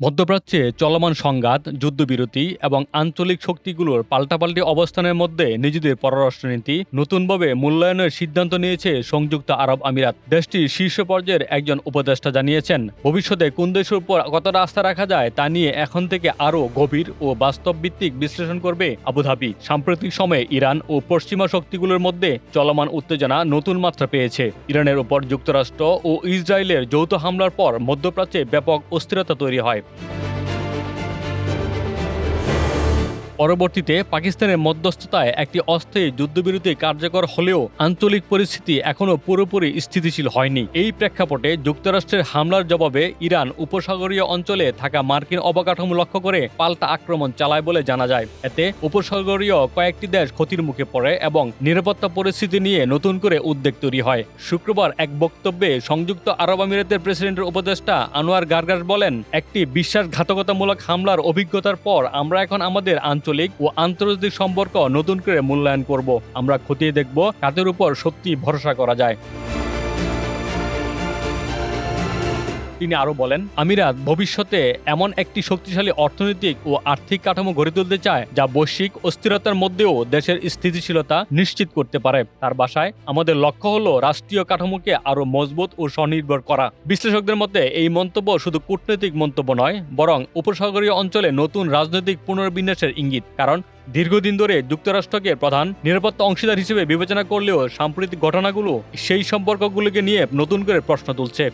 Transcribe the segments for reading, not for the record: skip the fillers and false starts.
মধ্যপ্রাচ্যে চলমান সংঘাত, যুদ্ধবিরতি এবং আঞ্চলিক শক্তিগুলোর পাল্টাপাল্টি অবস্থানের মধ্যে নিজেদের পররাষ্ট্রনীতি নতুনভাবে মূল্যায়নের সিদ্ধান্ত নিয়েছে সংযুক্ত আরব আমিরাত। দেশটির শীর্ষ পর্যায়ের একজন উপদেষ্টা জানিয়েছেন, ভবিষ্যতে কোন দেশের উপর কতটা আস্থা রাখা যায় তা নিয়ে এখন থেকে আরও গভীর ও বাস্তবভিত্তিক বিশ্লেষণ করবে আবুধাবি। সাম্প্রতিক সময়ে ইরান ও পশ্চিমা শক্তিগুলোর মধ্যে চলমান উত্তেজনা নতুন মাত্রা পেয়েছে। ইরানের উপর যুক্তরাষ্ট্র ও ইসরায়েলের যৌথ হামলার পর মধ্যপ্রাচ্যে ব্যাপক অস্থিরতা তৈরি হয়। পরবর্তীতে পাকিস্তানের মধ্যস্থতায় একটি অস্থায়ী যুদ্ধবিরতি কার্যকর হলেও আঞ্চলিক পরিস্থিতি এখনও পুরোপুরি স্থিতিশীল হয়নি। এই প্রেক্ষাপটে যুক্তরাষ্ট্রের হামলার জবাবে ইরান উপসাগরীয় অঞ্চলে থাকা মার্কিন অবকাঠামো লক্ষ্য করে পাল্টা আক্রমণ চালায় বলে জানা যায়। এতে উপসাগরীয় কয়েকটি দেশ ক্ষতির মুখে পড়ে এবং নিরাপত্তা পরিস্থিতি নিয়ে নতুন করে উদ্বেগ তৈরি হয়। শুক্রবার এক বক্তব্যে সংযুক্ত আরব আমিরাতের প্রেসিডেন্টের উপদেষ্টা আনোয়ার গারগাস বলেন, একটি বিশ্বাসঘাতকতামূলক হামলার অভিজ্ঞতার পর আমরা এখন আমাদের আঞ্চলিক ও আন্তর্জাতিক সম্পর্ক নতুন করে মূল্যায়ন করব। আমরা খতিয়ে দেখব কাদের উপর সত্যি ভরসা করা যায়। তিনি আরও বলেন, আমিরাত ভবিষ্যতে এমন একটি শক্তিশালী অর্থনৈতিক ও আর্থিক কাঠামো গড়ে তুলতে চায় যা বৈশ্বিক অস্থিরতার মধ্যেও দেশের স্থিতিশীলতা নিশ্চিত করতে পারে। তার ভাষায়, আমাদের লক্ষ্য হলো রাষ্ট্রীয় কাঠামোকে আরও মজবুত ও স্বনির্ভর করা। বিশ্লেষকদের মতে এই মন্তব্য শুধু কূটনৈতিক মন্তব্য নয়, বরং উপসাগরীয় অঞ্চলে নতুন রাজনৈতিক পুনর্বিন্যাসের ইঙ্গিত। কারণ দীর্ঘদিন ধরে যুক্তরাষ্ট্রকে প্রধান নিরাপত্তা অংশীদার হিসেবে বিবেচনা করলেও সাম্প্রতিক ঘটনাগুলো সেই সম্পর্কগুলোকে নিয়ে নতুন করে প্রশ্ন তুলছে।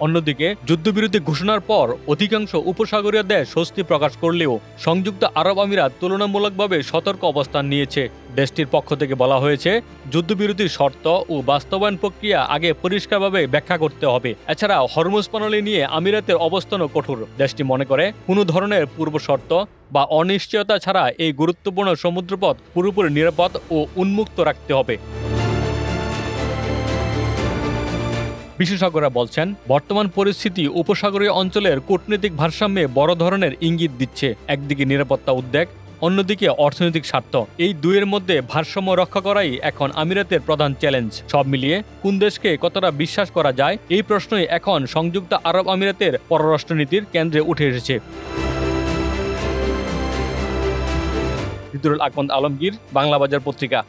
অন্যদিকে যুদ্ধবিরতি ঘোষণার পর অধিকাংশ উপসাগরীয় দেশ স্বস্তি প্রকাশ করলেও সংযুক্ত আরব আমিরাত তুলনামূলকভাবে সতর্ক অবস্থান নিয়েছে। দেশটির পক্ষ থেকে বলা হয়েছে, যুদ্ধবিরতির শর্ত ও বাস্তবায়ন প্রক্রিয়া আগে পরিষ্কারভাবে ব্যাখ্যা করতে হবে। এছাড়া হরমুজ প্রণালী নিয়ে আমিরাতের অবস্থানও কঠোর। দেশটি মনে করে কোনো ধরনের পূর্ব শর্ত বা অনিশ্চয়তা ছাড়া এই গুরুত্বপূর্ণ সমুদ্রপথ পুরোপুরি নিরাপদ ও উন্মুক্ত রাখতে হবে। বিশেষজ্ঞরা বলছেন, বর্তমান পরিস্থিতি উপসাগরীয় অঞ্চলের কূটনৈতিক ভারসাম্যে বড় ধরনের ইঙ্গিত দিচ্ছে। একদিকে নিরাপত্তা উদ্বেগ, অন্যদিকে অর্থনৈতিক স্বার্থ। এই দুইয়ের মধ্যে ভারসাম্য রক্ষা করাই এখন আমিরাতের প্রধান চ্যালেঞ্জ। সব মিলিয়ে কোন দেশকে কতটা বিশ্বাস করা যায়, এই প্রশ্নই এখন সংযুক্ত আরব আমিরাতের পররাষ্ট্রনীতির কেন্দ্রে উঠে এসেছে। আকন্দ আলমগীর, বাংলা বাজার পত্রিকা।